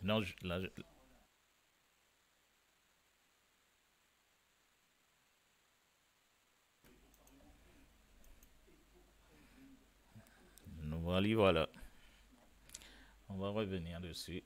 Non, là, voilà. On va revenir dessus.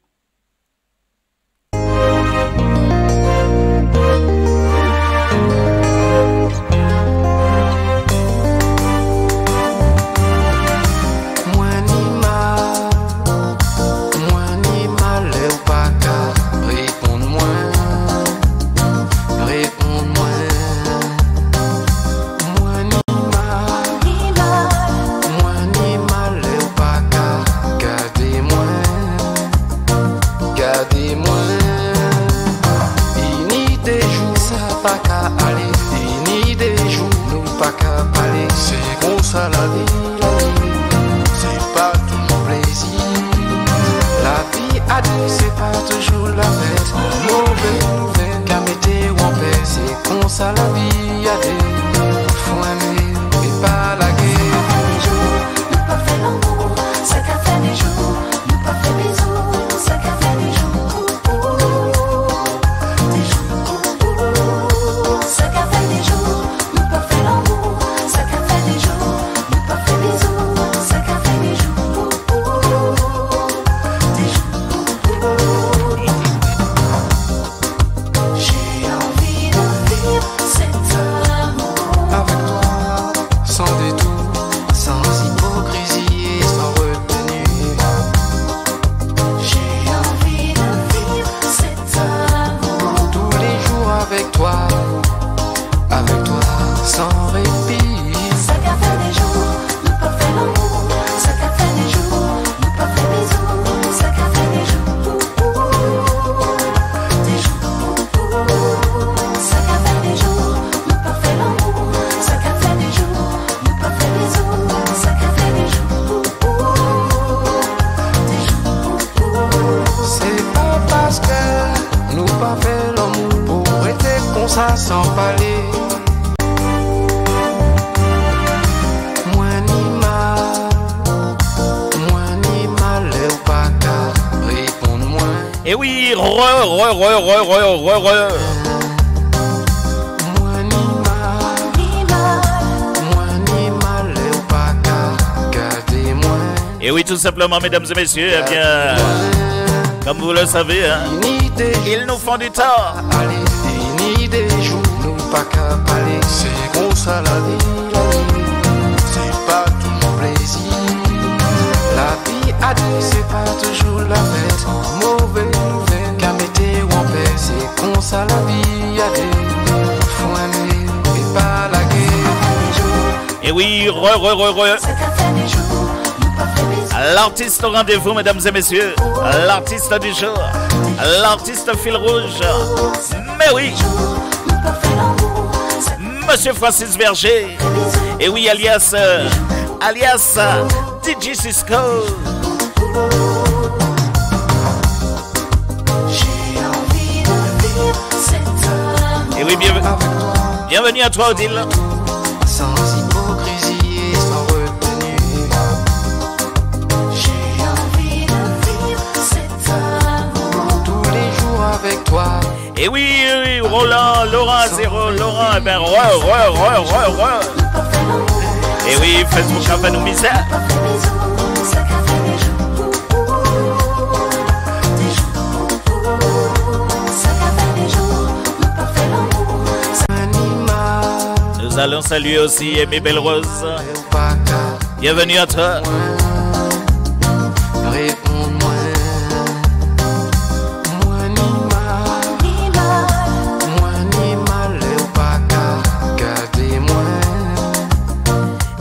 Et oui, Et oui, tout simplement, mesdames et messieurs, eh bien, comme vous le savez, hein, ils nous font du tort. C'est comme ça la vie, c'est pas toujours plaisir. La vie a dit, c'est pas toujours la fête. Mauvais nouvelle, qu'à météo en paix. C'est comme ça la vie a dit. Faut aimer et pas la guerre. Et oui, l'artiste au rendez-vous, mesdames et messieurs. L'artiste du jour. L'artiste fil rouge. Mais oui. Monsieur Francis Verger. Et oui, alias DJ Cisco. Et oui, bienvenue à toi, Odile. Sans hypocrisie et sans retenue. J'ai envie de vivre cet amour tous les jours avec toi. Et oui, Roland, Laurent, 0, Laurent, et ben, Et oui, Facebook a fait nos misères. Nous allons saluer aussi Aimé Belle-Rose. Bienvenue à toi.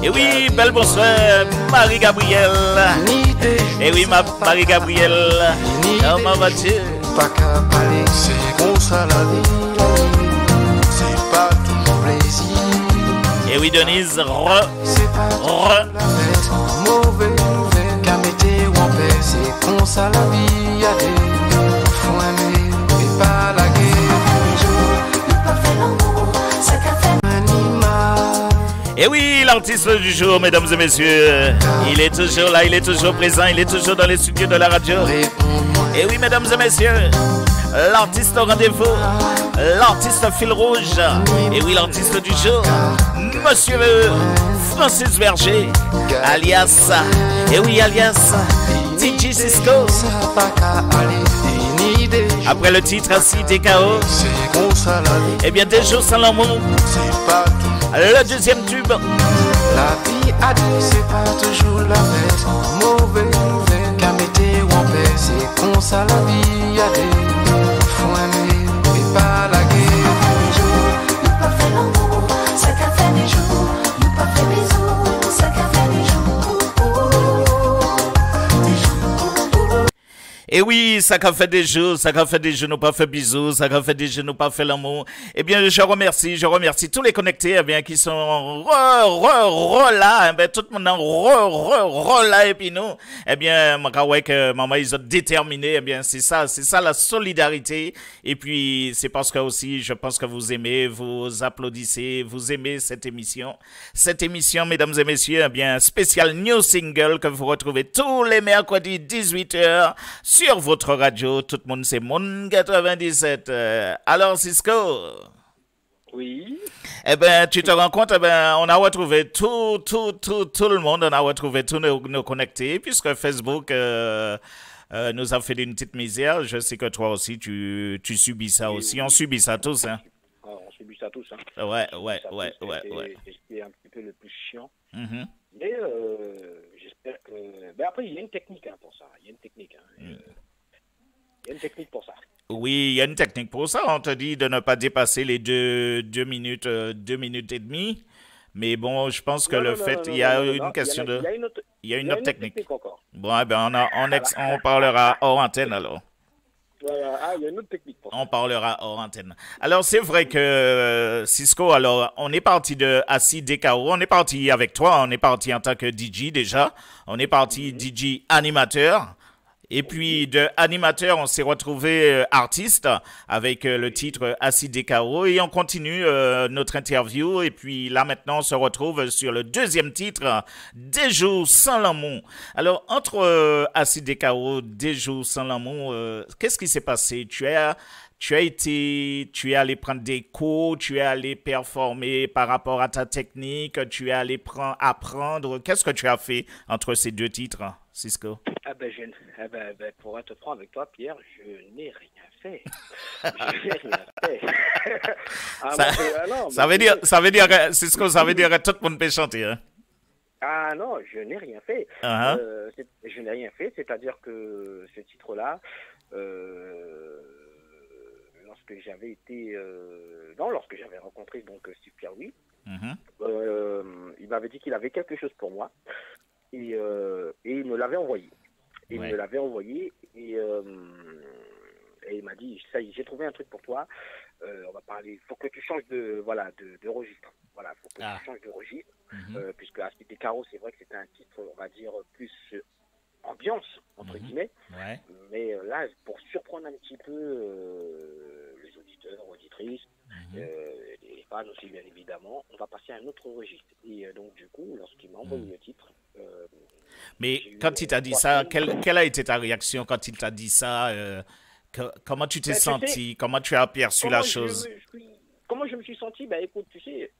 Et oui, belle bonsoir, Marie-Gabrielle. Et oui, ma Marie-Gabrielle. Comment vas-tu? Pas qu'à parler, c'est comme ça la vie. C'est pas toujours plaisir. Et oui, Denise, c'est pas toujours la fête. Mauvais nouvelle, qu'à météo en paix. C'est comme ça la vie a des. Faut aimer et pas la guerre. Et oui, l'artiste du jour, mesdames et messieurs. Il est toujours là, il est toujours présent, il est toujours dans les studios de la radio. Et oui, mesdames et messieurs, l'artiste au rendez-vous, l'artiste fil rouge. Et oui, l'artiste du jour, monsieur Francis Berger, alias, et oui, alias DJ Cisco. Après le titre assis DKO, et bien des jours sans l'amour, le deuxième tube. La vie a dit c'est pas toujours la fête. Mauvais nouvelle, la météo en paix. C'est comme ça la vie a dit. Faut aimer mais pas la guerre. Nous pas fait l'amour, ça qu'a fait des jours. Nous pas fait bisous, ça qu'a fait des jours. Et oui, ça qu'a fait des jours, ça qu'a fait des jours, nous pas fait bisous, ça qu'a fait des jours, nous pas fait l'amour. Eh bien, je remercie tous les connectés, eh bien, qui sont là, eh bien, tout le monde là, et puis nous, eh bien, maman, ils ont déterminé, eh bien, c'est ça la solidarité. Et puis, c'est parce que aussi, je pense que vous aimez, vous applaudissez, vous aimez cette émission. Cette émission, mesdames et messieurs, eh bien, spécial new single que vous retrouvez tous les mercredis 18h sur votre radio. Tout le monde, c'est Mon 97. Alors, Cisco. Oui. Eh ben, tu te rends compte, eh ben, on a retrouvé tout le monde, on a retrouvé tous nos connectés, puisque Facebook nous a fait une petite misère. Je sais que toi aussi, tu subis ça aussi. On subit ça tous, hein. On subit ça tous, hein. Ouais. C'est ce qui est un petit peu le plus chiant. Mais j'espère que... Ben après, il y a une technique pour ça. Il y a une technique. Il y a une technique pour ça. Oui, il y a une technique pour ça. On te dit de ne pas dépasser les 2 minutes et demie. Mais bon, je pense que il y a une question de... Il y a une autre technique. Encore. Bon, eh ben, on parlera hors antenne alors. Voilà. Il y a une autre technique pour ça. On parlera hors antenne. Alors, c'est vrai que Cisco, alors, on est parti de Assis DKO, on est parti avec toi, on est parti en tant que DJ déjà, on est parti DJ animateur. Et puis de animateur, on s'est retrouvé artiste avec le titre Assis DKO et on continue notre interview. Et puis là maintenant, on se retrouve sur le deuxième titre, Des jours sans l'amour. Alors entre Assis DKO, Des jours sans l'amour, qu'est-ce qui s'est passé? Tu es allé prendre des cours, tu es allé performer par rapport à ta technique, tu es allé apprendre. Qu'est-ce que tu as fait entre ces deux titres, Cisco? Pour être franc avec toi, Pierre, je n'ai rien fait. Je n'ai rien fait. Ça veut dire que, Cisco, ça veut dire que tout le monde peut chanter, hein? Ah non, je n'ai rien fait. Je n'ai rien fait, c'est-à-dire que ce titre-là, lorsque j'avais rencontré donc Steve Pierre-Louis, il m'avait dit qu'il avait quelque chose pour moi et il me l'avait envoyé. Il me l'avait envoyé et il m'a dit, ça y est, j'ai trouvé un truc pour toi. On va parler. Faut que tu changes de registre. Voilà, faut que tu changes de registre, puisque Assis DKO, c'est vrai que c'était un titre, on va dire plus ambiance entre guillemets. Ouais. Mais là, pour surprendre un petit peu les auditeurs, auditrices, les fans aussi bien évidemment, on va passer à un autre registre. Et donc du coup, lorsqu'il m'a envoyé le titre. Mais quand il t'a dit ça, quelle a été ta réaction quand il t'a dit ça? Comment tu t'es senti? Comment tu as perçu la chose? Comment je me suis senti? Écoute, tu sais,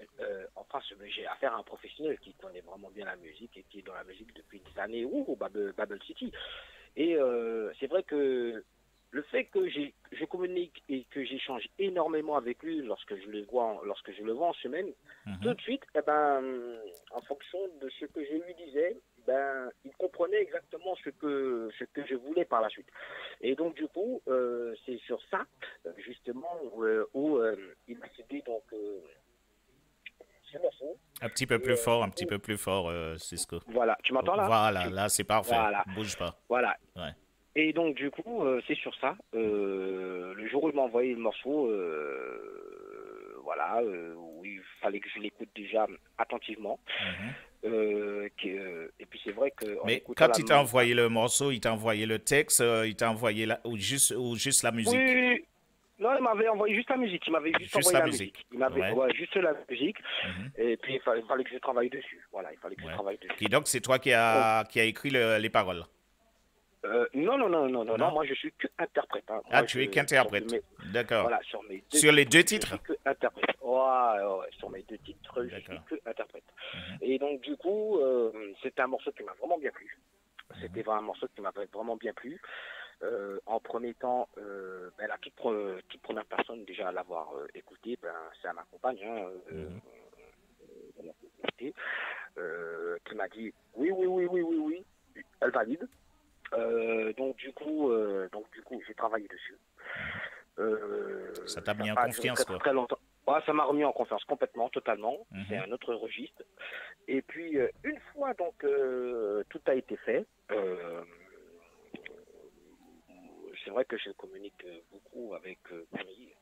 en France, j'ai affaire à un professionnel qui connaît vraiment bien la musique et qui est dans la musique depuis des années, Babel City. Et c'est vrai que le fait que je communique et que j'échange énormément avec lui lorsque je le vois en semaine, tout de suite, en fonction de ce que je lui disais, il comprenait exactement ce que je voulais par la suite. Et donc du coup, c'est sur ça justement où il m'a cédé donc ce morceau. Un petit peu plus fort, Cisco. Voilà, tu m'entends là? Voilà, là c'est parfait. Voilà. Bouge pas. Voilà. Ouais. Et donc du coup, c'est sur ça. Le jour où il m'a envoyé le morceau, où il fallait que je l'écoute déjà attentivement. Et puis c'est vrai que... Mais quand il t'a envoyé le morceau, il t'a envoyé le texte, il t'a envoyé juste la musique? Non, il m'avait envoyé juste la musique. Il m'avait juste envoyé la musique. Il m'avait juste la musique. Et puis, il fallait que je travaille dessus. Voilà, il fallait que je travaille dessus. Et donc, c'est toi qui a écrit les paroles? Non, moi je suis que interprète. Hein. Moi, tu es qu'interprète. D'accord. Voilà, sur les deux titres? Je suis que interprète. Ouais, sur mes 2 titres, je suis que interprète. Et donc, du coup, c'était un morceau qui m'a vraiment bien plu. C'était vraiment un morceau qui m'a vraiment bien plu. En premier temps, la toute première personne déjà à l'avoir écouté, c'est ma compagne, qui m'a dit oui, elle valide. Donc du coup, j'ai travaillé dessus. Ça t'a mis en confiance, quoi. Très longtemps. Ouais, ça m'a remis en confiance complètement, totalement. C'est un autre registre. Et puis une fois donc tout a été fait. C'est vrai que je communique beaucoup avec Camille,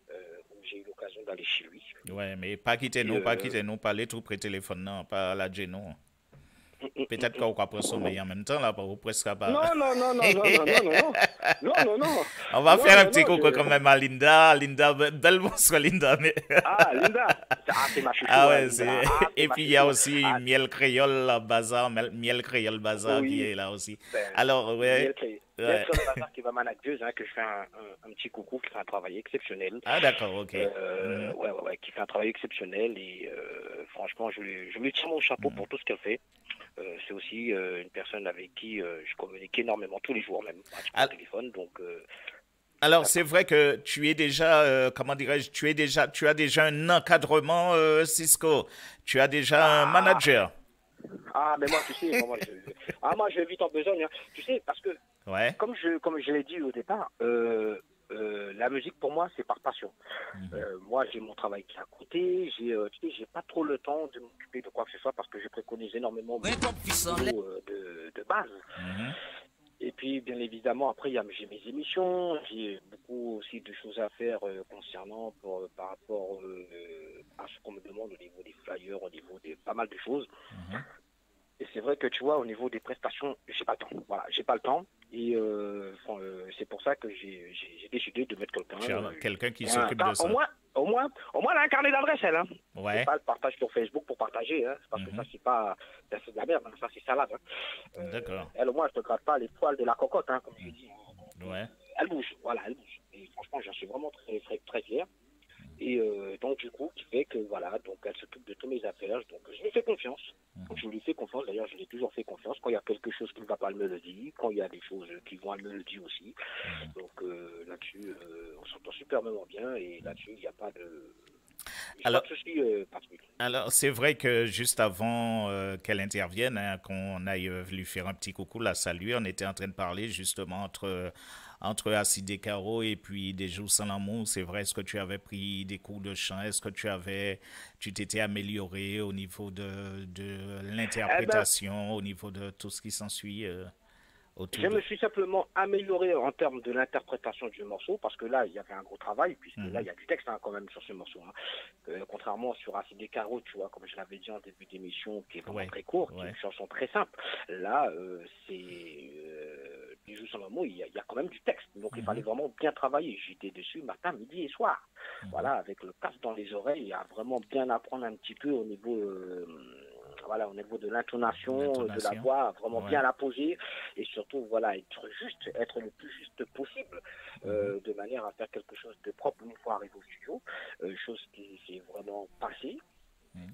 où j'ai eu l'occasion d'aller chez lui. Ouais, mais pas quitter nous, pas les tout près téléphone, non, pas la Geno. Peut-être qu'on va prendre sommeil en même temps, là, pour presque pas. Non. On va faire un petit coucou quand même à Linda. Linda, belle bonsoir, Linda. Linda. C'est ma chouchou. Ouais, et puis il y a aussi Miel Créole Bazar, qui est là aussi. Alors, ouais. Miel Créole Bazar qui va manager, que je fais un petit coucou, qui fait un travail exceptionnel. Ah, d'accord, ok. Ouais, qui fait un travail exceptionnel. Et franchement, je lui tire mon chapeau pour tout ce qu'elle fait. C'est aussi une personne avec qui je communique énormément tous les jours même au téléphone, donc alors c'est vrai que tu es déjà comment dirais-je, tu as déjà un encadrement, Cisco, tu as déjà un manager. Mais moi tu sais, moi je vais vite en besogne, hein. Tu sais, parce que comme je l'ai dit au départ, la musique pour moi c'est par passion. Moi j'ai mon travail qui est à côté, j'ai pas trop le temps de m'occuper de quoi que ce soit parce que je préconise énormément de base. Et puis bien évidemment après j'ai mes émissions, j'ai beaucoup aussi de choses à faire concernant par rapport à ce qu'on me demande au niveau des flyers, au niveau de pas mal de choses. Et c'est vrai que tu vois, au niveau des prestations, j'ai pas le temps. Voilà, j'ai pas le temps. Et c'est pour ça que j'ai décidé de mettre quelqu'un qui s'occupe de ça. Au moins, elle a un carnet d'adresse, elle. Hein. Ouais. C'est pas le partage sur Facebook pour partager. Hein. Parce que ça, c'est de la merde. Hein. Ça, c'est salade. Hein. D'accord. Elle, au moins, je te gratte pas les poils de la cocotte, hein, comme je dis. Ouais. Elle bouge. Voilà, elle bouge. Et franchement, j'en suis vraiment très, très, très fier. Et donc, du coup, qui fait que, voilà, donc elle s'occupe de toutes mes affaires. Donc, je lui fais confiance. Je lui fais confiance. D'ailleurs, je lui ai toujours fait confiance. Quand il y a quelque chose qui ne va pas, elle me le dit. Quand il y a des choses qui vont, elle me le dit aussi. Donc, là-dessus, on s'entend superbement bien. Et là-dessus, il n'y a pas de... Alors, alors c'est vrai que juste avant qu'elle intervienne, qu'on aille lui faire un petit coucou, la saluer, on était en train de parler justement entre Acide et Caro et puis Des Jours sans l'amour. C'est vrai, est-ce que tu avais pris des cours de chant? Est-ce que tu t'étais amélioré au niveau de l'interprétation, au niveau de tout ce qui s'ensuit Je me suis simplement amélioré en termes de l'interprétation du morceau, parce que là, il y avait un gros travail, puisque là, il y a du texte quand même sur ce morceau. Hein. Contrairement sur Acide et Caro, tu vois, comme je l'avais dit en début d'émission, qui est vraiment très court, qui est une chanson très simple. Là, c'est Des Jours sans l'amour, il y a quand même du texte. Donc, il fallait vraiment bien travailler. J'étais dessus matin, midi et soir. Voilà, avec le casque dans les oreilles, à vraiment bien apprendre un petit peu au niveau... au niveau de l'intonation, de la voix, vraiment bien la poser et surtout, être le plus juste possible de manière à faire quelque chose de propre une fois arrivé au studio, chose qui s'est vraiment passée.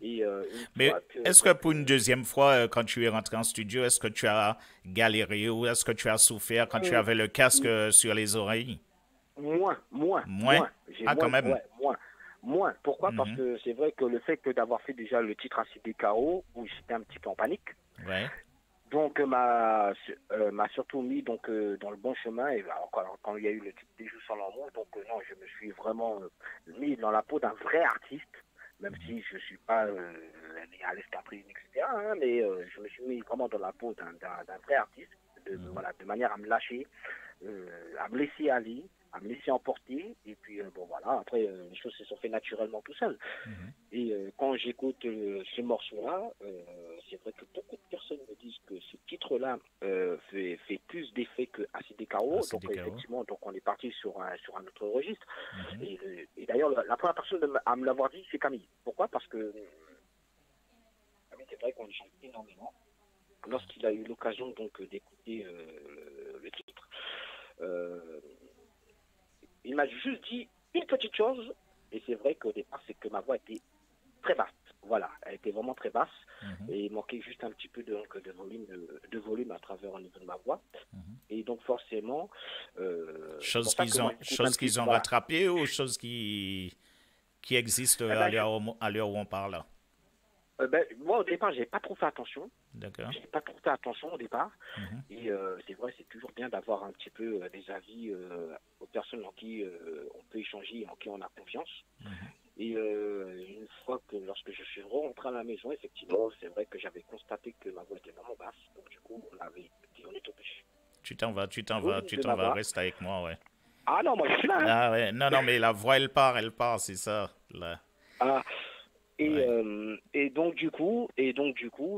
Et mais est-ce que pour une deuxième fois, quand tu es rentré en studio, est-ce que tu as galéré ou est-ce que tu as souffert quand tu avais le casque sur les oreilles? Moins. Quand même. Moins. Pourquoi? Parce que c'est vrai que le fait d'avoir fait déjà le titre Acide et Caro, où j'étais un petit peu en panique, donc m'a surtout mis dans le bon chemin. Et quand il y a eu le titre Des Jours sans l'amour, donc non, je me suis vraiment mis dans la peau d'un vrai artiste, même si je ne suis pas à l'escadrille, etc. Hein, mais je me suis mis vraiment dans la peau d'un vrai artiste, de manière à me lâcher, à me laisser aller, à me laisser emporter, et puis après les choses se sont fait naturellement tout seul. Et quand j'écoute ce morceau-là, c'est vrai que beaucoup de personnes me disent que ce titre-là fait plus d'effet que ACDKO. Donc effectivement, donc on est parti sur un autre registre. Et d'ailleurs, la première personne à me l'avoir dit, c'est Camille. Pourquoi? Parce que c'est vrai qu'on chante énormément. Lorsqu'il a eu l'occasion donc d'écouter le titre, il m'a juste dit une petite chose, et c'est vrai qu'au départ, c'est que ma voix était très basse. Voilà, elle était vraiment très basse, et il manquait juste un petit peu de volume à travers au niveau de ma voix. Et donc forcément... choses qu'ils ont rattrapées ou choses qui existent à l'heure où on parle? Moi, au départ, j'ai pas trop fait attention. D'accord. J'ai pas trop fait attention au départ. Et c'est vrai, c'est toujours bien d'avoir un petit peu des avis aux personnes en qui on peut échanger, en qui on a confiance. Et une fois que, lorsque je suis rentré à la maison, effectivement, c'est vrai que j'avais constaté que ma voix était vraiment basse. Donc du coup, on est obligé. Tu t'en vas, reste avec moi, ouais. Ah non, moi je suis là. Hein. Ah ouais, non, mais la voix, elle part, c'est ça. Là. Ah. Et donc du coup,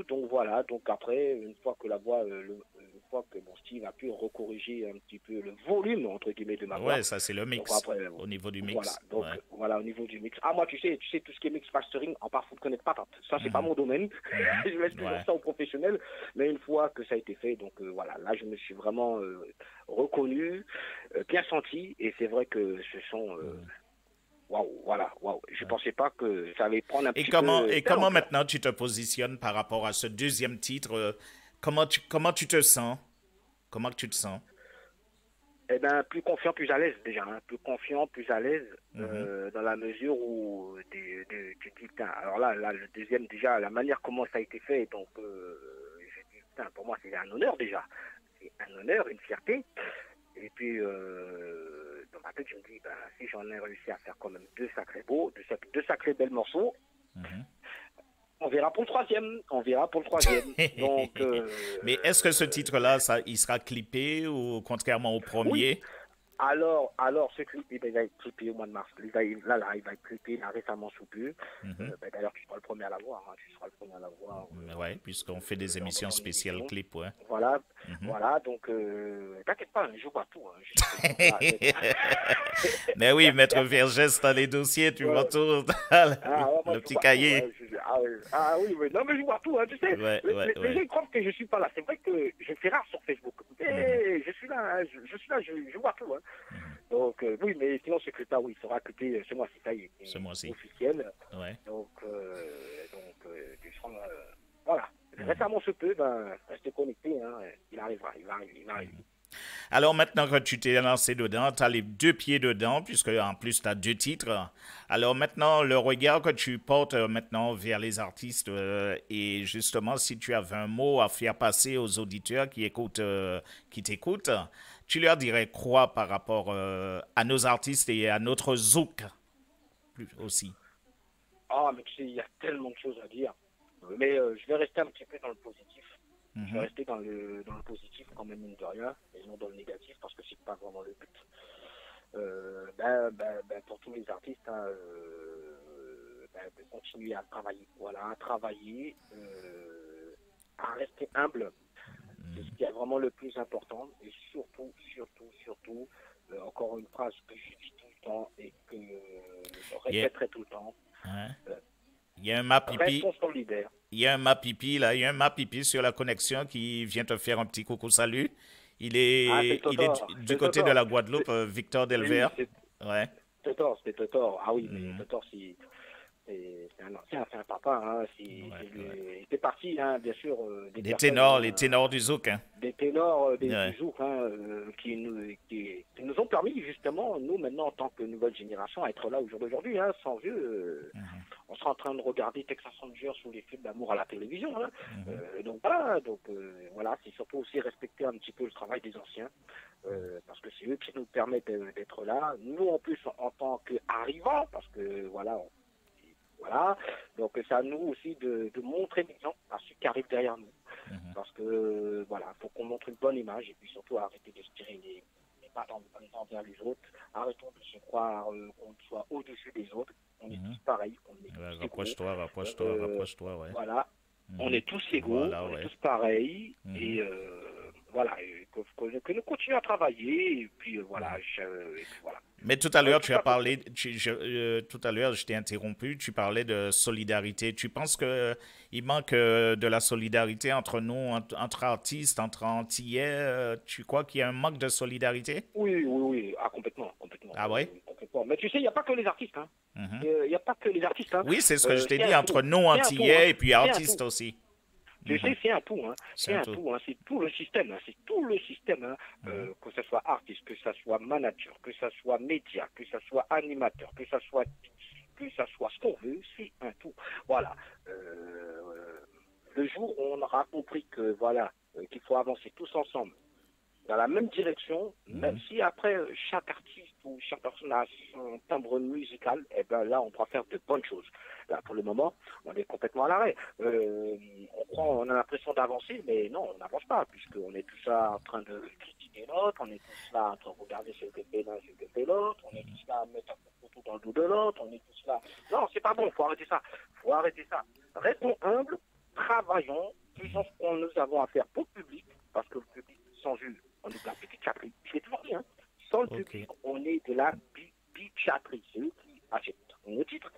donc voilà, donc après, une fois que la voix, une fois que mon Steve a pu recorriger un petit peu le volume, entre guillemets, de ma voix. Ouais, ça c'est le mix, après, au niveau du mix. Voilà, donc voilà, au niveau du mix. Ah, moi, tu sais, tout ce qui est mix mastering, en part, faut ne connaître pas, ça c'est pas mon domaine, je laisse toujours ça aux professionnels, mais une fois que ça a été fait, donc voilà, là je me suis vraiment reconnu, bien senti, et c'est vrai que ce sont... Waouh. Je pensais pas que ça allait prendre un petit peu... Et comment maintenant tu te positionnes par rapport à ce deuxième titre? Comment tu te sens? Comment tu te sens? Eh bien, plus confiant, plus à l'aise déjà. Hein. Plus confiant, plus à l'aise dans la mesure où tu dis, putain, alors là, le deuxième déjà, la manière comment ça a été fait, donc j'ai dit, putain, pour moi c'est un honneur déjà. C'est un honneur, une fierté. Et puis, dans ma tête, je me dis, ben, si j'en ai réussi à faire quand même deux sacrés belles morceaux, on verra pour le troisième. Donc, mais est-ce que ce titre-là, il sera clippé ou contrairement au premier? Oui. Alors, ce clip, il va être clippé au mois de mars. Il va être clippé là, récemment sous peu. D'ailleurs, tu seras le premier à l'avoir. Oui, puisqu'on fait des émissions spéciales clips, ouais. Voilà, donc t'inquiète pas, je joue pas tout. Mais oui, Maître Vergès, t'as les dossiers, tu vois tout, le petit cahier. Oui, mais non, mais je vois tout, hein, tu sais. Les gens croient que je suis pas là. C'est vrai que je fais rare sur Facebook. Mais je suis là, je vois tout. Hein. Donc, oui, mais sinon, ce clip-là, oui, il sera clippé ce mois-ci, ça y est. Ce mois-ci. Officiel. Ouais. Donc, tu seras, voilà. Récemment, ce peu, restez connecté, hein. Il arrivera. Alors maintenant que tu t'es lancé dedans, tu as les deux pieds dedans, puisque en plus tu as deux titres. Alors maintenant, le regard que tu portes maintenant vers les artistes, et justement, si tu avais un mot à faire passer aux auditeurs qui t'écoutent, tu leur dirais quoi par rapport à nos artistes et à notre zouk aussi? Ah, mais tu sais, il y a tellement de choses à dire. Mais je vais rester un petit peu dans le positif. Je vais rester dans le positif quand même, mine de rien, et non dans le négatif, parce que c'est pas vraiment le but. Pour tous les artistes, hein, de continuer à travailler. Voilà, à travailler, à rester humble. C'est ce qui est vraiment le plus important. Et surtout, encore une phrase que je dis tout le temps et que je répéterai tout le temps. Il y a un Mapipi. Restons solidaires. Il y a un Mapipi sur la connexion qui vient te faire un petit coucou salut. Il est du côté de la Guadeloupe, Victor Delver. C'est Totor. Ah oui, mais Totor, c'est un papa. Hein. Il fait partie, hein, bien sûr, les ténors du zouk. Hein. Des ténors du zouk, hein, qui nous ont permis, justement, nous, maintenant, en tant que nouvelle génération, à être là au jour d'aujourd'hui. Hein, sans vieux, on sera en train de regarder Texas Ranger sous les films d'amour à la télévision. Hein. Donc voilà, c'est surtout aussi respecter un petit peu le travail des anciens. Parce que c'est eux qui nous permettent d'être là. Nous, en plus, en tant qu'arrivants, parce que voilà, donc c'est à nous aussi de montrer l'exemple à ceux qui arrivent derrière nous. Parce que voilà, faut qu'on montre une bonne image et puis surtout arrêter de se tirer les pattes envers les autres. Arrêtons de se croire qu'on soit au-dessus des autres. On est tous pareils. Rapproche-toi, ouais. Voilà. On est tous égaux, Voilà, on ouais. est tous pareils, et voilà, et que nous continuons à travailler, et puis voilà, et puis voilà. Mais tout à l'heure, Tout tu as ça pour parlé, tout à l'heure, je t'ai interrompu, tu parlais de solidarité. Tu penses que il manque de la solidarité entre nous, entre artistes, entre Antillais? Tu crois qu'il y a un manque de solidarité? oui, oui, oui, ah, complètement, complètement, Ah ouais? complètement. Mais tu sais, il n'y a pas que les artistes, hein. Mhm. Il n'y a pas que les artistes, hein. Oui, c'est ce que je t'ai C'est dit, un entre tout. nous, C'est un tout, hein. Antillais, et puis C'est un artistes tout. aussi. Tu sais, c'est un tout, hein. C'est C'est un un tout. tout, hein. C'est tout le système, hein. C'est tout le système, hein. Que ce soit artiste, que ce soit manager, que ce soit média, que ce soit animateur, que ce soit ce qu'on veut, c'est un tout. Voilà. Le jour où on aura compris que voilà, qu'il faut avancer tous ensemble dans la même direction, même si après chaque artiste ou chaque personne a son timbre musical, eh ben là on pourra faire de bonnes choses. Là pour le moment, on est complètement à l'arrêt. On a l'impression d'avancer, mais non, on n'avance pas, puisqu'on est tous là en train de critiquer l'autre, on est tous là en train de regarder ce que fait l'un, ce que fait l'autre, on est tous là à mettre un couteau dans le dos de l'autre, on est tous là. Non, c'est pas bon, faut arrêter ça. Faut arrêter ça. Restons humbles, travaillons, faisons ce qu'on nous avons à faire pour le public, parce que le public, sans eux, on est de la petite chatterie. Je l'ai toujours dit, hein. Sans le public, on est de la chatterie. C'est eux qui achètent nos titres,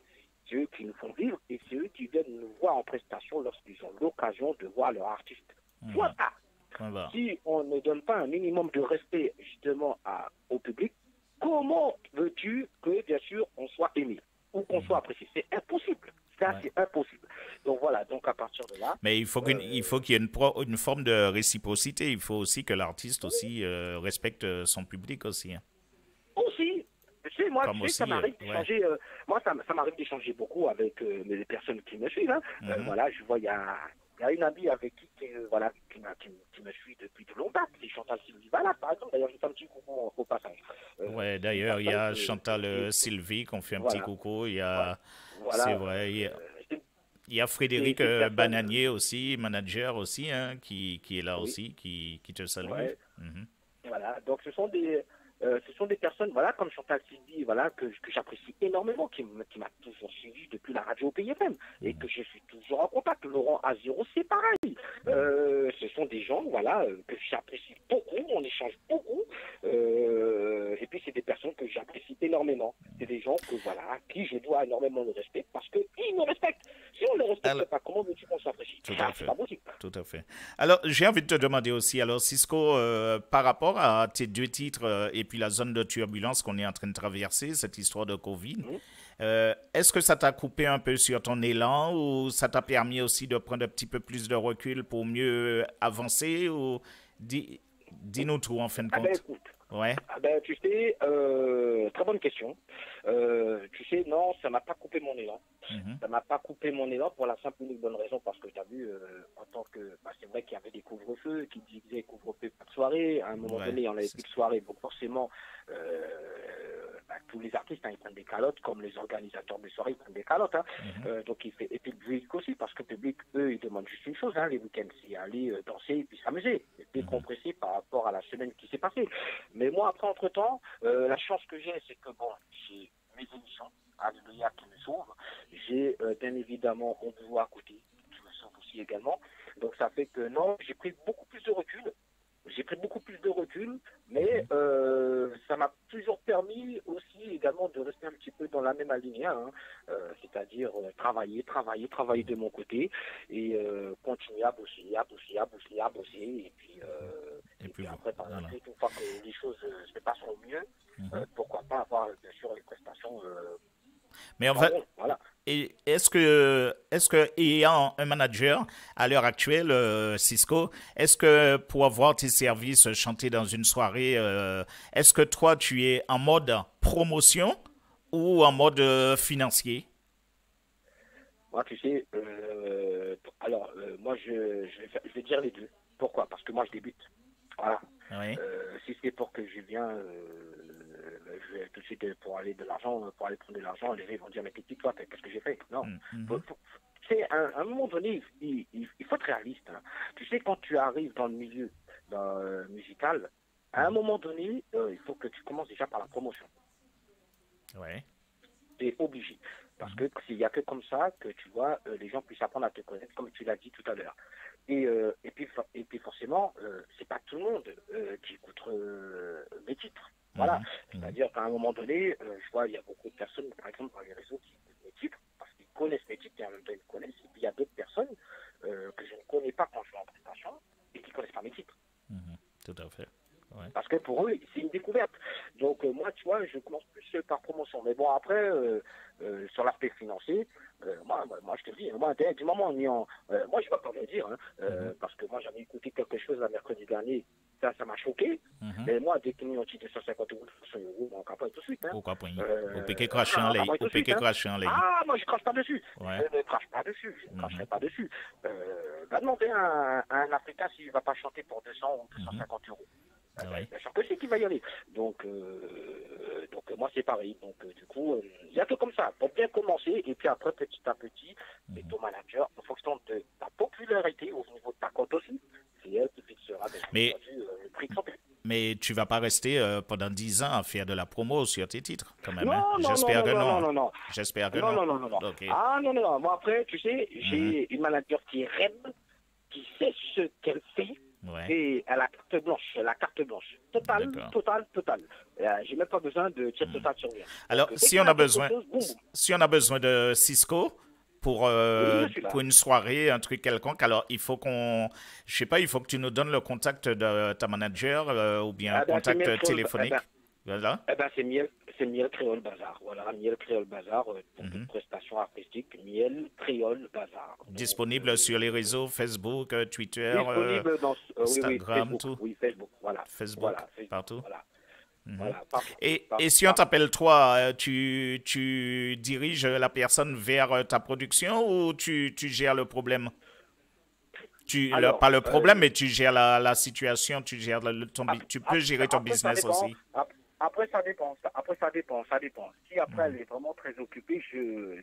c'est eux qui nous font vivre et c'est eux qui viennent nous voir en prestation lorsqu'ils ont l'occasion de voir leur artiste. Voilà. Voilà. Si on ne donne pas un minimum de respect justement au public, comment veux-tu que, bien sûr, on soit aimé ou qu'on soit apprécié? C'est impossible. Ça, c'est impossible. Donc voilà, donc à partir de là... Mais il faut qu'il y ait une forme de réciprocité. Il faut aussi que l'artiste aussi respecte son public aussi. Hein. Aussi, tu sais, moi, Comme tu sais, ça aussi, m'arrive d'échanger, moi, ça m'arrive d'échanger beaucoup avec les personnes qui me suivent. Hein. Voilà, je vois, il y a une amie avec voilà, qui me suit depuis de longues dates, c'est Chantal Sylvie. Voilà, par exemple, d'ailleurs, je fais un petit coucou au passage. Ouais, d'ailleurs, il y a Chantal Sylvie qu'on fait un petit coucou. Il y a, voilà, c'est vrai, il y a Frédéric Bananier aussi, manager aussi, hein, qui est là aussi, qui te salue. Ouais. Voilà, donc ce sont des personnes, voilà, comme Chantal Sylvie, voilà, que j'apprécie énormément, qui m'a toujours suivi depuis la radio PFM et que je suis toujours en contact. Laurent Aziro, c'est pareil. Ce sont des gens, voilà, que j'apprécie beaucoup, on échange beaucoup. Et puis c'est des personnes que j'apprécie énormément. C'est des gens que, voilà, à qui je dois énormément de respect parce qu'ils me respectent. Si on ne les respecte pas, comment veux-tu qu'on s'apprécie? C'est pas possible. Tout à fait. Alors, j'ai envie de te demander aussi, alors Cisco, par rapport à tes deux titres et puis la zone de turbulence qu'on est en train de traverser, cette histoire de Covid, est-ce que ça t'a coupé un peu sur ton élan ou ça t'a permis aussi de prendre un petit peu plus de recul pour mieux avancer ou dis-nous tout en fin de compte. Ben, écoute, tu sais, très bonne question. Tu sais, non, ça m'a pas coupé mon élan. Ça m'a pas coupé mon élan pour la simple et unique bonne raison parce que tu as vu, en tant que, c'est vrai qu'il y avait des couvre-feux qui disaient couvre-feu pas de soirée. À un moment donné, on avait plus de soirée, donc forcément, tous les artistes, ils prennent des calottes, comme les organisateurs de soirées, ils prennent des calottes. Hein. Donc et puis le public aussi, parce que le public, eux, ils demandent juste une chose, hein, les week-ends, c'est aller danser et puis s'amuser, et décompresser par rapport à la semaine qui s'est passée. Mais moi, après, entre-temps, la chance que j'ai, c'est que, bon, j'ai mes émissions, Alléluia, qui me sauvent. J'ai bien évidemment On Bureau à côté, qui me sauve aussi également. Donc ça fait que, non, j'ai pris beaucoup plus de recul. Mais ça m'a toujours permis aussi également de rester un petit peu dans la même alignée, hein, c'est-à-dire travailler de mon côté et continuer à bosser, et puis après, par la suite, une fois que les choses se passeront mieux, pourquoi pas avoir bien sûr les prestations. Mais en fait, voilà. est-ce que ayant un manager à l'heure actuelle, Cisco, est-ce que pour avoir tes services chantés dans une soirée, est-ce que toi tu es en mode promotion ou en mode financier? Moi, tu sais, moi je vais dire les deux. Pourquoi? Parce que moi je débute. Voilà. Oui. Si c'est pour que je viens, je vais tout de suite pour aller prendre de l'argent, les gens vont dire mais t'es qui toi, qu'est-ce que j'ai fait? Non. C'est à un moment donné, il faut être réaliste. Hein. Tu sais, quand tu arrives dans le milieu musical, à un moment donné, il faut que tu commences déjà par la promotion. Ouais. Tu es obligé. Parce que s'il n'y a que comme ça que, tu vois, les gens puissent apprendre à te connaître, comme tu l'as dit tout à l'heure. Et puis forcément, c'est pas tout le monde qui écoute mes titres. Voilà. C'est-à-dire qu'à un moment donné, je vois, il y a beaucoup de personnes, par exemple, dans les réseaux qui écoutent mes titres, parce qu'ils connaissent mes titres et en même temps ils me connaissent. Et puis il y a d'autres personnes que je ne connais pas quand je suis en prestation et qui ne connaissent pas mes titres. Tout à fait. Ouais. Parce que pour eux, c'est une découverte. Donc moi, tu vois, je commence plus par promotion. Mais bon, après, sur l'aspect financier, moi, je te dis, moi, du moment où on est en... moi, je ne vais pas le dire, hein, parce que moi, j'avais écouté quelque chose le mercredi dernier. Ça m'a choqué. Mais moi, dès qu'il y a un titre de 150 euros, 200 euros, on ne capote tout de suite. Hein. Pourquoi pas? Au piquet crachant, les. Au piquet crachant, les. Ah, moi, je ne crache pas dessus. Ouais. Je ne crache pas dessus. Je ne cracherai pas dessus. Va demander à un Africain s'il ne va pas chanter pour 200 ou 250 euros. Ouais. Bien sûr que c'est qu'il va y aller. Donc moi, c'est pareil. Donc, du coup, il n'y a que comme ça. Pour bien commencer, et puis après, petit à petit, c'est ton manager, en fonction de ta popularité au niveau de ta cote aussi, c'est elle qui fixera le prix de son prix. Mais tu vas pas rester pendant 10 ans à faire de la promo sur tes titres, quand même. Non, J'espère que non. non. J'espère que non. non. Okay. Ah, non. Moi, après, tu sais, j'ai une manager qui est reine, qui sait ce qu'elle fait. Ouais. Et elle a la carte blanche. Totale. J'ai même pas besoin de tiers total sur lui. Alors, donc, si on a besoin de Cisco pour une soirée, un truc quelconque, alors il faut il faut que tu nous donnes le contact de ta manager ou bien un contact téléphonique. Voilà. C'est Miel Créole Bazar. Voilà, Miel Créole Bazar pour toute prestation artistique. Miel Créole Bazar. Disponible sur les réseaux Facebook, Twitter, disponible dans Instagram, Facebook, tout. Oui, Facebook, voilà. Facebook, partout. Voilà. Voilà, partout. Et si on t'appelle toi, tu diriges la personne vers ta production ou tu gères le problème? Pas le problème, mais tu gères la situation, tu gères tu peux gérer ton business aussi. Après, ça dépend. Si après, elle est vraiment très occupée,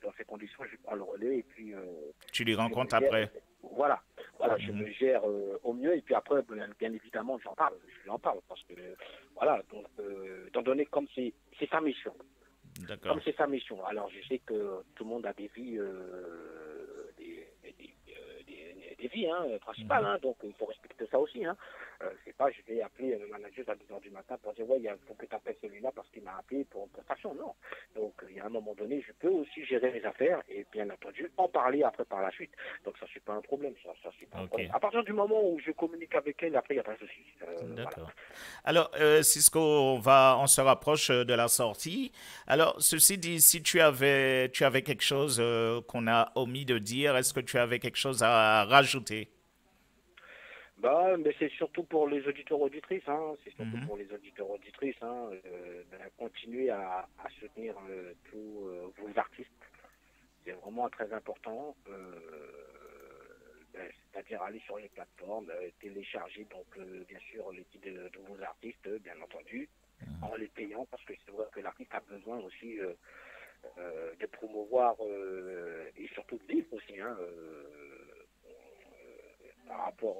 dans ces conditions, je prends le relais et puis... tu les rencontres après. Voilà, je me gère au mieux et puis après, bien évidemment, je lui en parle parce que, voilà, donc, étant donné comme c'est sa mission. D'accord. Comme c'est sa mission. Alors, je sais que tout le monde a des vies... des vies principales, donc il faut respecter ça aussi. C'est pas, je vais appeler le manager à 2h du matin pour dire, ouais, il faut que tu appelles celui-là parce qu'il m'a appelé pour une prestation. Non. Donc, il y a un moment donné, je peux aussi gérer mes affaires et bien entendu, en parler après par la suite. Donc, ça, c'est pas un problème. Ça, c'est pas un problème. À partir du moment où je communique avec elle, après, il n'y a pas de souci. D'accord. Voilà. Alors, Cisco, on se rapproche de la sortie. Alors, ceci dit, si tu avais quelque chose qu'on a omis de dire, est-ce que tu avais quelque chose à rajouter? Mais c'est surtout pour les auditeurs auditrices, c'est surtout pour les auditeurs auditrices, continuer à soutenir tous vos artistes, c'est vraiment très important, c'est-à-dire aller sur les plateformes, télécharger donc bien sûr les titres de vos artistes, bien entendu, en les payant, parce que c'est vrai que l'artiste a besoin aussi de promouvoir et surtout de vivre aussi, par rapport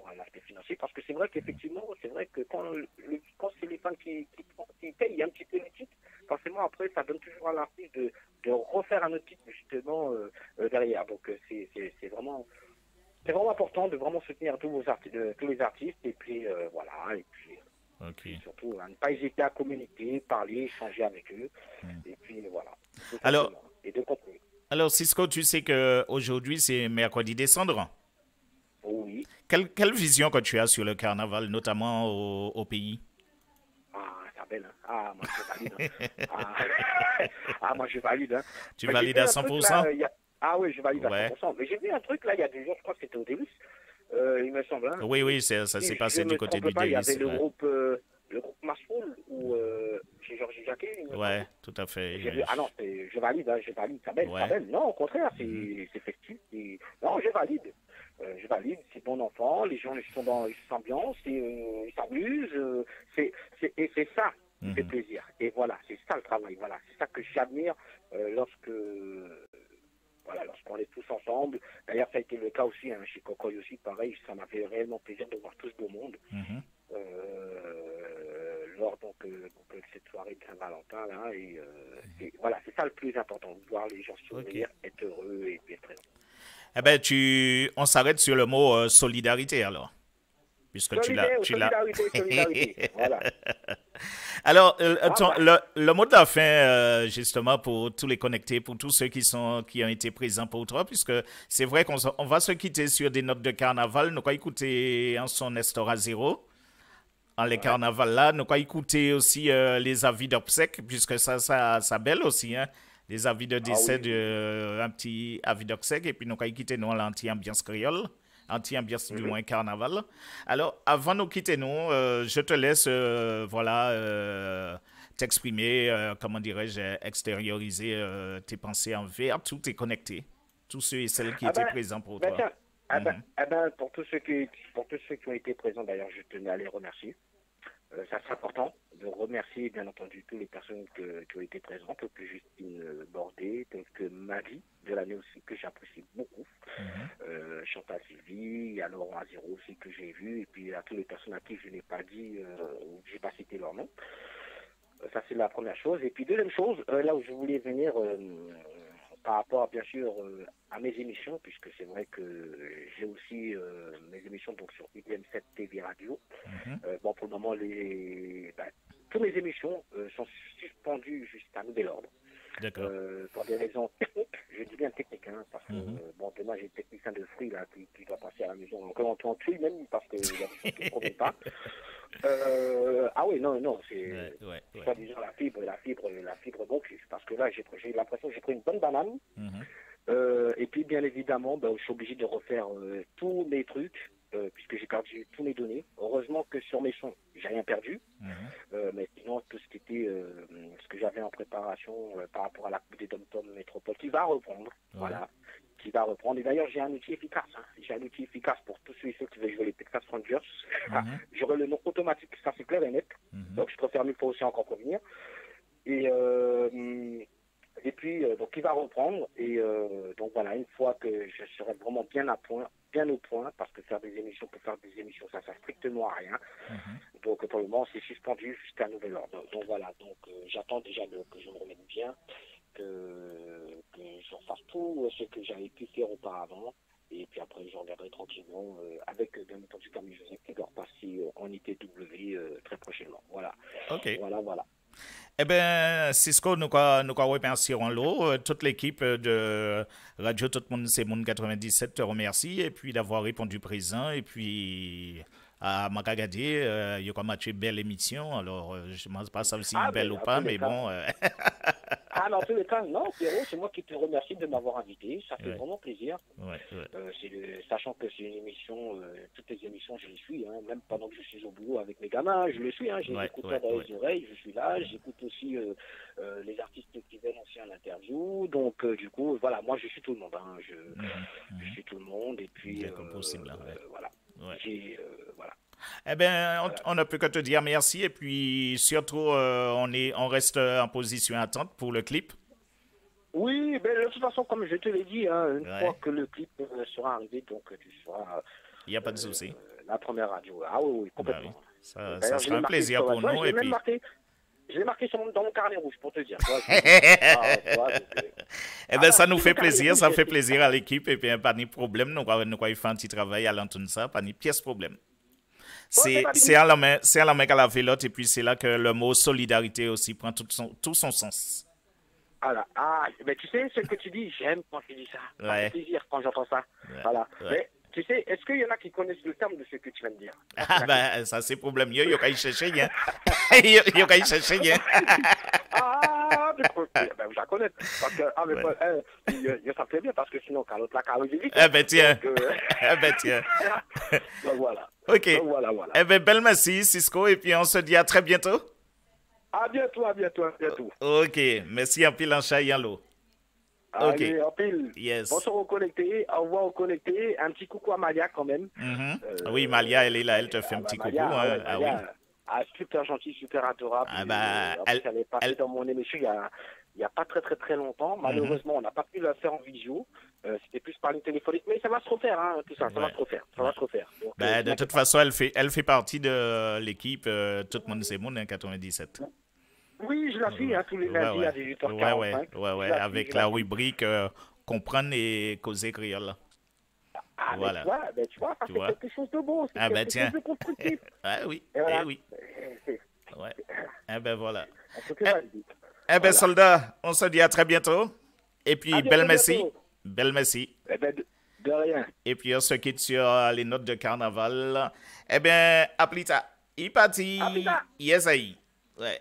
à l'aspect financier, parce que c'est vrai qu'effectivement, quand c'est les fans qui payent un petit peu les titres, forcément après ça donne toujours à l'artiste de refaire un autre titre justement derrière. Donc c'est vraiment important de vraiment soutenir tous les artistes et puis voilà, et puis surtout ne pas hésiter à communiquer, parler, échanger avec eux et puis voilà. Alors, et de continuer. Alors Cisco, tu sais qu'aujourd'hui c'est mercredi des Cendres. Oui. Quelle vision que tu as sur le carnaval, notamment au pays? C'est belle. Moi je valide. Moi je valide. Tu valides à 100%? Oui, je valide à 100%. Mais j'ai vu un truc là, il y a 2 jours, je crois que c'était au début. Il me semble. Oui, ça s'est passé du côté du Davis. Il y avait le groupe Massoul ou chez Georges Jacquet. Ouais, tout à fait. Non, je valide, ça belle. Non, au contraire, c'est festif. Non, je valide. C'est bon enfant, les gens ils s'ambiancent, ils s'amusent, et c'est ça qui fait plaisir. Et voilà, c'est ça le travail, voilà, c'est ça que j'admire lorsqu'on est tous ensemble. D'ailleurs, ça a été le cas aussi chez Cocoy aussi, pareil, ça m'a fait réellement plaisir de voir tout ce beau monde lors donc cette soirée de Saint-Valentin là et voilà, c'est ça le plus important, voir les gens sourire, être heureux et puis être présent. Eh ben, on s'arrête sur le mot solidarité alors. Puisque Solidarité, voilà. Alors, le mot de la fin, justement, pour tous les connectés, pour tous ceux qui ont été présents pour toi, puisque c'est vrai qu'on va se quitter sur des notes de carnaval. Nous allons écouter un son Nestora Zero. En les carnavals là, nous allons écouter aussi les avis d'obsèques, puisque ça belle aussi, hein. Les avis de décès, un petit avis d'obsèques, et puis nous allons quitter nous l'anti-ambiance créole. Anti-ambiance du moins carnaval. Alors, avant de nous quitter, je te laisse t'exprimer, comment dirais-je, extérioriser tes pensées envers tous tes connectés, tous ceux et celles qui étaient présents pour toi. Pour tous ceux qui ont été présents, d'ailleurs, je tenais à les remercier. Ça c'est important de remercier bien entendu toutes les personnes qui ont été présentes, telles que Justine Bordet, telles que Marie de l'année aussi que j'apprécie beaucoup, Chantal Sylvie, à Laurent Azero aussi que j'ai vu, et puis à toutes les personnes à qui je n'ai pas dit, j'ai pas cité leur nom. Ça c'est la première chose. Et puis deuxième chose, là où je voulais venir par rapport bien sûr à mes émissions, puisque c'est vrai que j'ai aussi mes émissions donc sur IDM7 TV Radio. Bon, pour le moment, toutes mes émissions sont suspendues jusqu'à nouvel ordre. D'accord. Pour des raisons techniques, je dis bien techniques, hein, parce que bon, demain j'ai un technicien de fruits là qui doit passer à la maison, encore en tue même parce qu'il y a des choses qui ne conviennent pas. Ah oui, non, c'est pas disant la fibre donc, parce que là j'ai l'impression que j'ai pris une bonne banane. Et puis bien évidemment, je suis obligé de refaire tous mes trucs, puisque j'ai perdu tous mes données. Heureusement que sur mes sons, j'ai rien perdu. Mais sinon, tout ce qui était, ce que j'avais en préparation par rapport à la Coupe des Dom-Tom Métropole, qui va reprendre. Voilà. Qui va reprendre. Et d'ailleurs, j'ai un outil efficace. J'ai un outil efficace pour tous ceux et ceux qui veulent jouer les Texas Rangers. J'aurai le nom automatique, ça c'est clair et net. Donc je préfère mieux pas aussi encore prévenir. Et puis, donc il va reprendre. Et donc voilà, une fois que je serai vraiment bien au point, parce que faire des émissions pour faire des émissions, ça sert strictement à rien. Donc pour le moment, c'est suspendu jusqu'à nouvel ordre. Donc voilà, donc j'attends déjà que je me remette bien, que je refasse tout ce que j'avais pu faire auparavant. Et puis après, je reviendrai tranquillement avec, bien entendu, Camille Joseph qui doit repasser en ITW très prochainement. Voilà. OK. Voilà. Eh bien, Cisco, nous remercions l'eau. Toute l'équipe de Radio Tout le monde, c'est Monde 97 te remercie et puis d'avoir répondu présent. Et puis, à Magagadé, il y a quand même une belle émission. Alors, je ne sais pas si c'est belle ou pas, mais bon. Dans tous les cas, non, Pierrot, c'est moi qui te remercie de m'avoir invité. Ça fait vraiment plaisir. Sachant que c'est une émission, toutes les émissions, je les suis, hein, même pendant que je suis au boulot avec mes gamins, je les suis. Hein, j'ai l'écoute dans les oreilles, je suis là, j'écoute aussi les artistes qui viennent aussi à l'interview. Donc, du coup, voilà, moi, je suis tout le monde. Hein, je suis tout le monde. Et puis, voilà. Voilà. Eh bien, on ne peut que te dire merci et puis surtout, on reste en position attente pour le clip. Oui, de toute façon, comme je te l'ai dit, hein, une fois que le clip sera arrivé, donc tu seras... Il n'y a pas de souci. La première radio. Ah oui, complètement. Ça sera un plaisir pour nous. Et puis... Je l'ai marqué dans mon carnet rouge pour te dire. Eh bien, ça nous fait plaisir, ça fait plaisir à l'équipe et puis pas de problème. Nous allons faire un petit travail à l'entendre ça, pas de pièce problème. C'est à la main qu'à la vélote et puis c'est là que le mot solidarité aussi prend tout son sens. Voilà. Mais tu sais ce que tu dis, j'aime quand tu dis ça. Ça fait plaisir quand j'entends ça. Voilà. Mais tu sais, est-ce qu'il y en a qui connaissent le terme de ce que tu viens de dire? Ça c'est problème. Il y a qu'à y chercher rien. Il y a qu'à y chercher rien. Je la connais. Parce que, ça fait bien parce que sinon, quand l'autre la carole vite. Tiens. Tiens. Donc voilà. OK. Donc, voilà. Eh bien, belle merci, Cisco, et puis on se dit à très bientôt. À bientôt. OK. Merci en pile en chat et en l'eau. Allez, en pile. Yes. Bonsoir aux connectés, au revoir aux connectés. Un petit coucou à Malia quand même. Oui, Malia, elle est là, elle te fait un petit coucou. Oui. super gentil, super adorable. Ah bah, Elle est passée dans mon émission il y a pas très longtemps. Malheureusement, on n'a pas pu la faire en visio. C'était plus par ligne téléphonique, mais ça va se refaire, hein, tout ça, ça va se refaire. Donc, bah, de toute façon, elle fait partie de l'équipe Tout le monde c'est monde en 97. Oui, je la suis, hein, tous les lundis à 18h45. Ouais, avec la rubrique Comprendre et causer créole. Ah, voilà. tu vois, ça fait quelque chose de beau, c'est quelque chose de constructif. Ah oui, voilà. oui. Ouais. Eh ben voilà. Voilà. Soldat, on se dit à très bientôt. Et puis, belle merci. Belle merci. Eh ben, de rien. Et puis, on se quitte sur les notes de carnaval. Eh bien, à plus tard. Il parti. Yes, aïe. Ouais.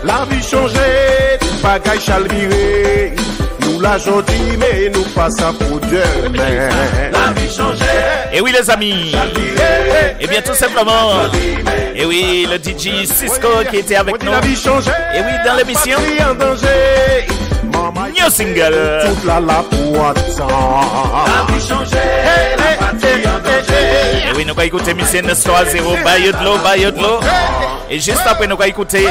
La vie changée, bagaille chalviré. Nous la jodi, mais nous pas ça pour demain. La vie changée. Et oui, les amis. Et bien, tout simplement. Et oui, le DJ Cisco qui était avec nous. Et oui, dans l'émission. New single. Toute la pointe. La vie changée. Et oui, nous allons écouter Mission 930, Baye de l'eau. Et juste après, nous allons écouter.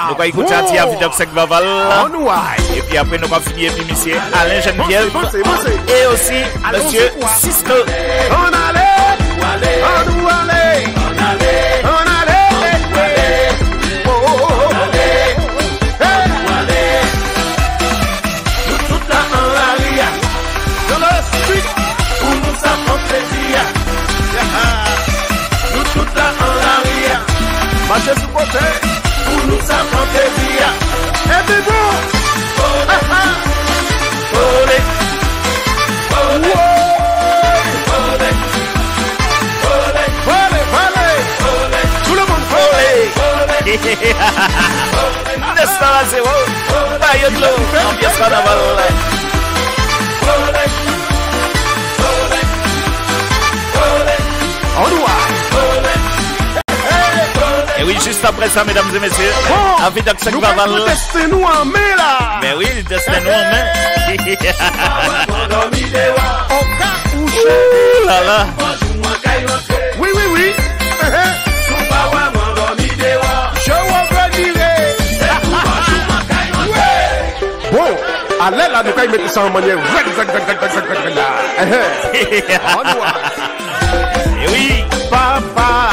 Nous allons écouter Atia Vidoc Sek Vaval. Et puis après, nous allons finir avec monsieur Alain Geneviève. Et aussi monsieur Cisco. On allait. Nous toute la en l'aria. Dans le street, où nous savons plaisir. Nous toute la en l'aria. Marchez sous côté. Nous savons plaisir. Et puis bon. Tout le monde N'est-ce pas, c'est bon? Baye de l'eau, ambiance carnaval. Et oui, juste après ça, mesdames et messieurs, à Vidoc Sek Vaval. Testez-nous en main là. Mais oui, testez-nous en main. Là là. Oui. Je reviendrai. Bon, allez là, nous allons mettre ça en manière. Et oui, Papa.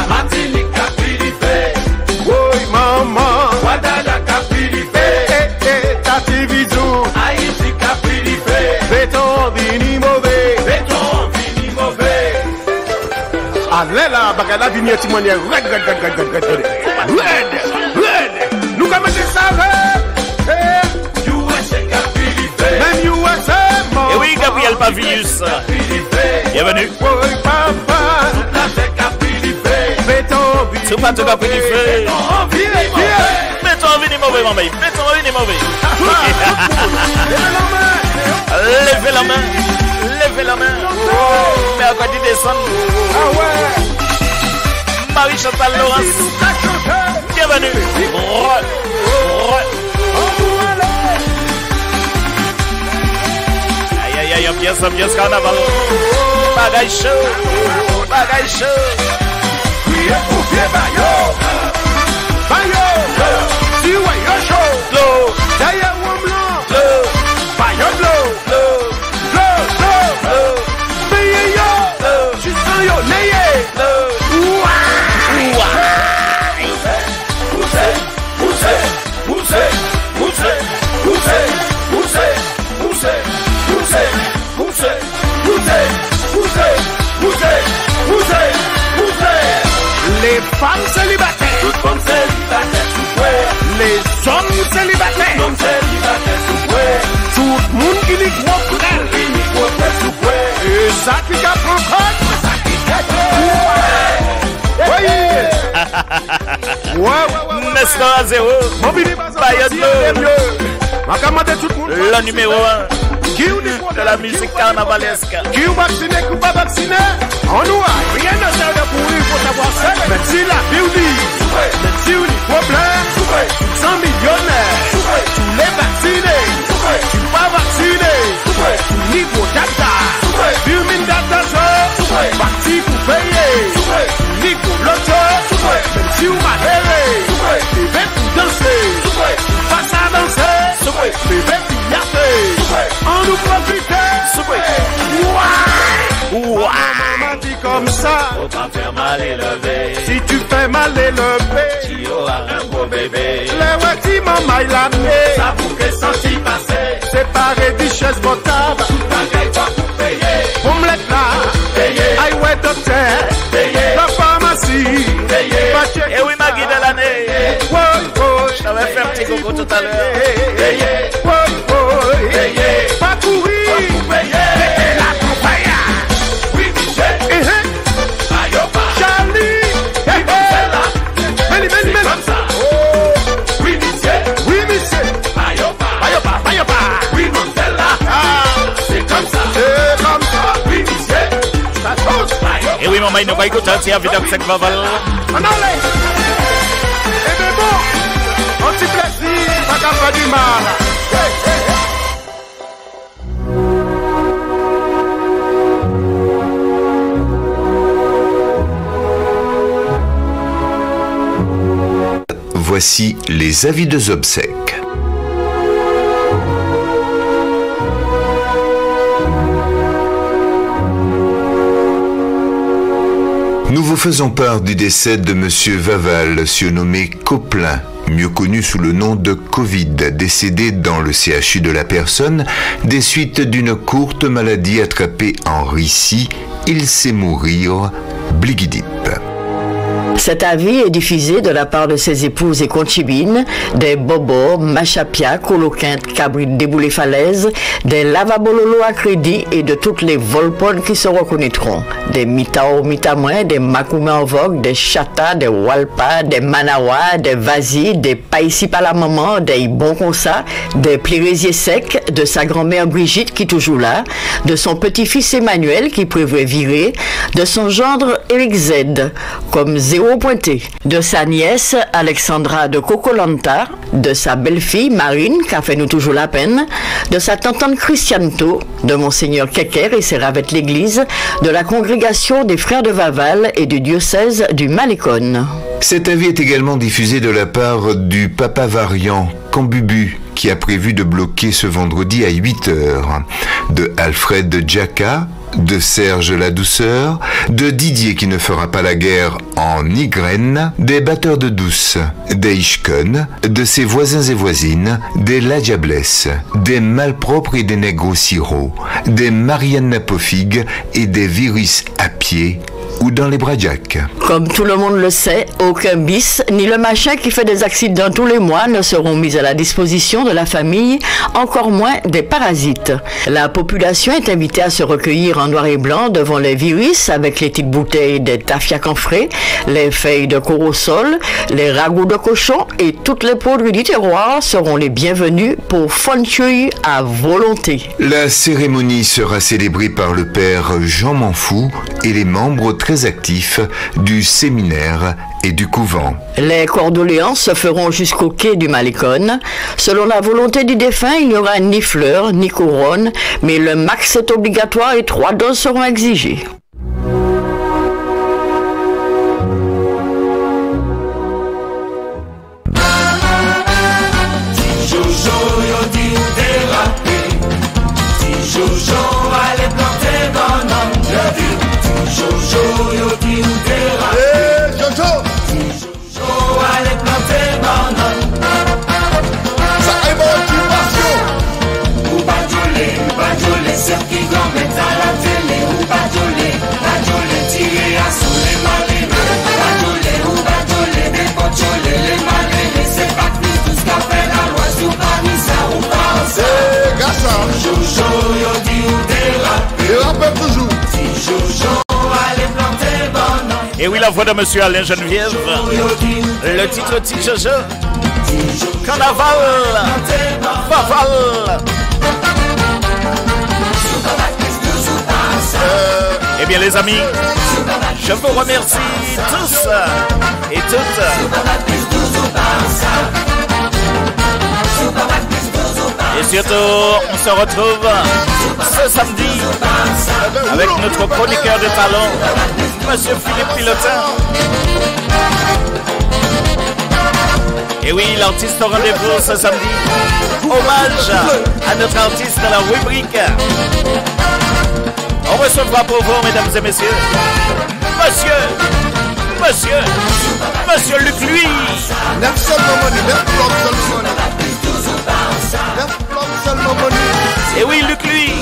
Oui, maman. Tati bisou. Béton vini mauvais. Allez là, bagala vini à manière. Red. Nous allons mettre ça. Même USA. et oui, Gabriel Pavius. Bienvenue. Oui, papa. Sous pas tout cas du feu. Mettons en vini mauvais, maman. Mettons en vini mauvais. Levez la main. Mais à quoi tu descends? Marie-Chantal Laurence. Bienvenue. Aïe, ambiance carnaval. Bagaille chaud. Les femmes célibataires, les hommes célibataires, tout le monde qui n'y croit pas. Et ça qui a pris. N'est-ce pas, 0. Baye de l'eau. Le numéro 1 de la musique carnavalesque. Qui est vacciné, qui n'est pas vacciné? On nous a rien à faire de pourrir, il faut savoir ça. Mais si la beauty, mais si on y problème, 100 millionnaires, tous les vaccinés, tu pas vacciné, niveau data, 2000 data, Ni l'autre, même si vous m'avez, bébé pour danser, passe à danser, bébé pour on nous profite. Maman dit comme ça, faut pas faire mal élevé. si tu fais mal élevé, Tu auras un beau bébé. les wati maman il a mis, Ça vous fait sentir passer. séparé des chaises potables, Tout bagaille toi pour payer. pour me l'être là, Payer. aïe ouais docteur, Payer. la pharmacie, Payer. Et oui, ma guide de l'année. Je t'avais fait un petit coco tout à l'heure. Pas courir, la compagnie. Oui, Michel. Charlie, Meni. Comme ça. Oui, Michel. Oui, monsieur. Ayopa. Oui, Montella. C'est comme ça. C'est comme ça. Oui, Michel. Ça saute. Et oui, maman, il nous va écouter un petit avis avec cette vaval. On allait. Eh bien bon, un petit plaisir, pas qu'à faire du mal. Voici les avis de Zobsec. Nous vous faisons part du décès de Monsieur Vaval, surnommé Coplin, mieux connu sous le nom de Covid, décédé dans le CHU de la personne des suites d'une courte maladie attrapée en Russie. Il sait mourir, Bligidip. Cet avis est diffusé de la part de ses épouses et concubines, des Bobo, Machapia, Coloquinte, Cabrit, Déboulé Falaise, des Lavabololo à crédit et de toutes les Volpones qui se reconnaîtront. Des Mitao, Mitamouin, des Makoumé en vogue, des Chata, des Walpa, des Manawa, des Vazi, des Païsi à la maman, des Bonconsa, des Plérésiers secs, de sa grand-mère Brigitte qui est toujours là, de son petit-fils Emmanuel qui prévoit virer, de son gendre Eric Z, comme Zéro Pointé, de sa nièce Alexandra de Cocolanta, de sa belle-fille Marine, qui a fait nous toujours la peine, de sa tante Christianto, de Monseigneur Keker et ses ravettes l'église, de la congrégation des frères de Vaval et du diocèse du Malécon. Cet avis est également diffusé de la part du Papa Variant, Cambubu, qui a prévu de bloquer ce vendredi à 8h, de Alfred de Djaka, de Serge la Douceur, de Didier qui ne fera pas la guerre en Igraine, des batteurs de douce, des Ishkon, de ses voisins et voisines, des La Diablesse, des Malpropres et des Négros Siro, des Marianne Napofig et des Virus à pied ou dans les Bradjak. Comme tout le monde le sait, aucun bis ni le machin qui fait des accidents tous les mois ne seront mis à la disposition de la famille, encore moins des parasites. La population est invitée à se recueillir en noir et blanc devant les virus avec les petites bouteilles de tafia camphré, les feuilles de corosol, les ragoûts de cochon et toutes les produits du terroir seront les bienvenus pour fontuy à volonté. La cérémonie sera célébrée par le père Jean Manfou et les membres très actifs du séminaire et du couvent. Les cordoléances se feront jusqu'au quai du Malécon. Selon la volonté du défunt, il n'y aura ni fleurs, ni couronne, mais le max est obligatoire et 3 doses seront exigées. Et oui, la voix de Monsieur Alain Geneviève. Le titre Jojo. Carnaval. Vaval. Eh bien, les amis, je vous remercie tous et toutes. Et surtout, on se retrouve ce samedi avec notre chroniqueur de talent, Monsieur Philippe Pilotin. Et oui, l'artiste au rendez-vous ce samedi. Hommage à notre artiste de la rubrique. On recevra pour vous, mesdames et messieurs, Monsieur Luc Lui. Et oui, Luc Lui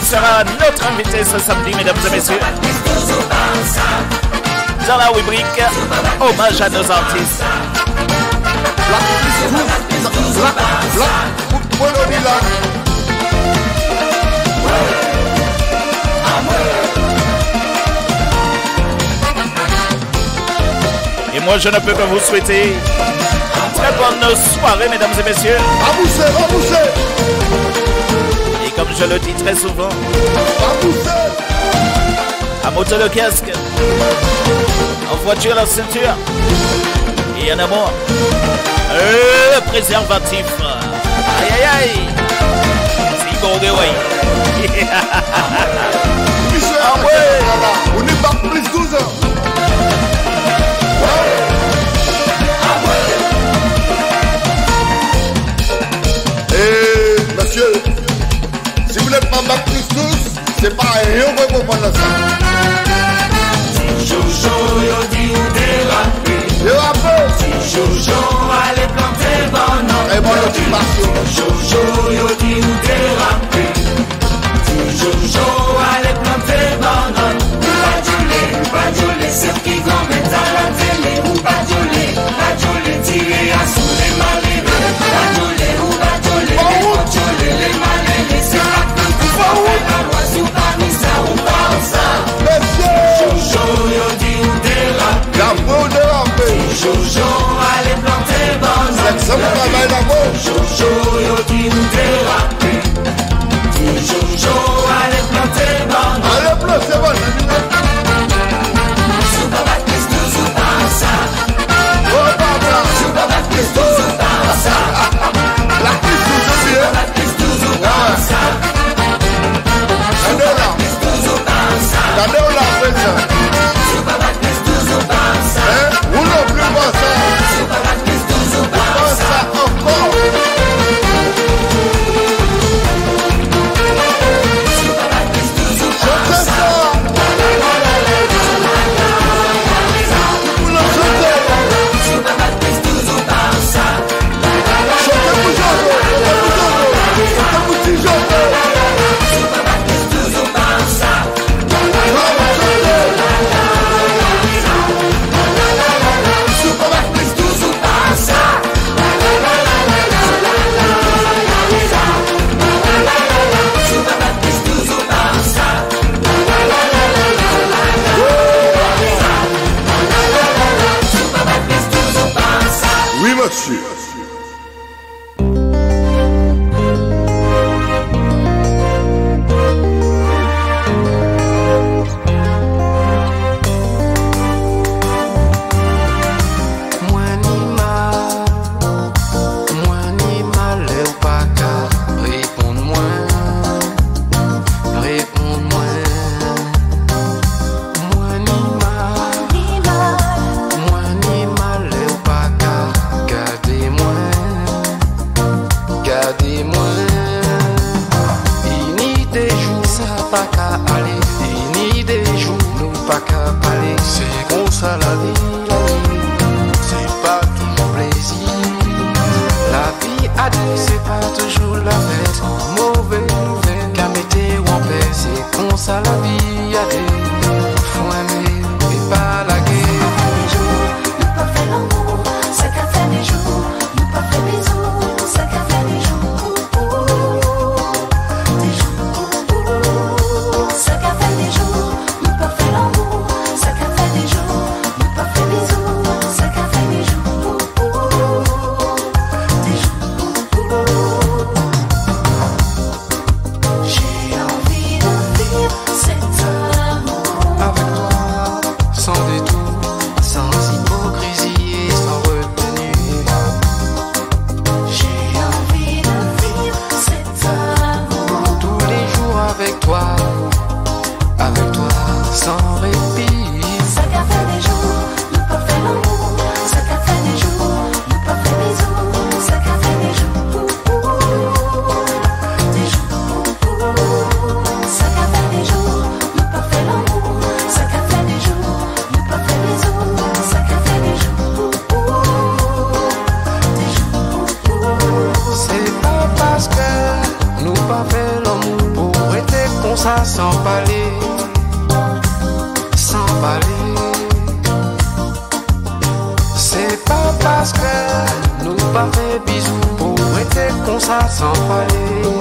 sera notre invité ce samedi, mesdames et messieurs, dans la rubrique Hommage à nos artistes. Et moi, je ne peux que vous souhaiter une très bonne soirée, mesdames et messieurs. Aboussez. Et comme je le dis très souvent, à moto le casque, en voiture la ceinture, et en amour, le préservatif. Aïe aïe aïe. C'est bon de ouais. Ah ouais. On est pas plus 12 ans. Et monsieur, si vous n'êtes pas bac plus 12, c'est pas rien pour vous prendre ça. Si Jojo yo dit ou dérapé, Et après, si Jojo allait planter banane, et bon l'occupation. Jojo yo dit ou dérapé, si Jojo allait planter banane, ou pas jouer, c'est qui vont mettre à la télé, ou pas jouer, tirer à sous les malheureux, pas jouer, ou pas jouer, les malheureux, c'est la plus forte, la loi sous parmi ça, ou pas ça. Monsieur, Jojo yo dit ou dérapé, la peau de la paix. Jojo allait planter banane, Ça me travaille là-bas. Jojo yo dit ou dérapé, Jojo allait planter banane. Allez, plus, c'est bon. Super plus de Zubasa, Oh, papa. Super plus de Zubasa, La piste de bien. plus de Zubasa, Regardez là. plus de Zubasa, Regardez là, fait ça. Super plus de Zubasa, Hein? Ou non plus pas ça. Super plus de Pas Zubasa, ça encore. Super plus de Chantez Zubasa, ça. Vous le chantez. Super plus de Zubasa, Chantez pour Jojo. Chantez pour petit Jojo. Super plus de Zubasa, Super plus de Zubasa, Super plus de Zubasa, Super plus de Zubasa. Oui, monsieur. Moi ni mal ou pas qu'à répondre-moi. Moi ni mal ou pas qu'à gardez-moi. Il des jours ça pas qu'à aller, il des jours nous pas qu'à parler. C'est comme ça la vie, c'est pas toujours plaisir. La vie a dit c'est pas toujours la fête. Mauvais nouvelle, qu'à mettre en paix. C'est comme ça la vie a dit. Faut aimer et pas la guerre. Nous pas fait l'amour, ça qu'a fait des jours. Nous pas fait bisous, ça qu'a fait des jours. Des jours. ça sans faille.